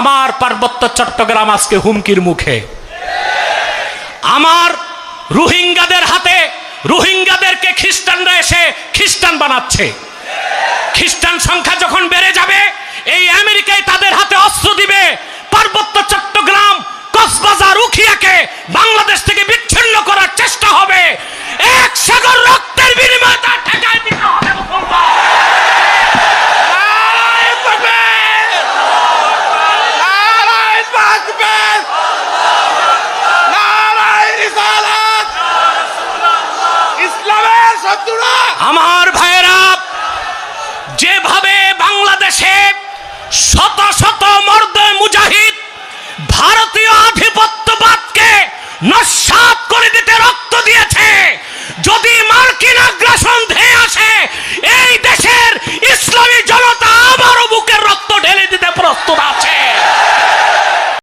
আমার পার্বত্য চট্টগ্রাম আজকে হুমকির মুখে। আমার রোহিঙ্গাদের হাতে, রোহিঙ্গাদেরকে খ্রিস্টানরা এসে খ্রিস্টান বানাচ্ছে। খ্রিস্টান সংখ্যা যখন বেড়ে যাবে, এই আমেরিকায় তাদের হাতে অস্ত্র দিবে। পার্বত্য চট্টগ্রাম, কক্সবাজার, উখিয়াকে বাংলাদেশ থেকে বিচ্ছিন্ন করার চেষ্টা হবে। এক সাগর রক্তের বিনিময়ে তা ঠেকায় দিতে হবে। আমার ভাইয়েরা, যেভাবে বাংলাদেশে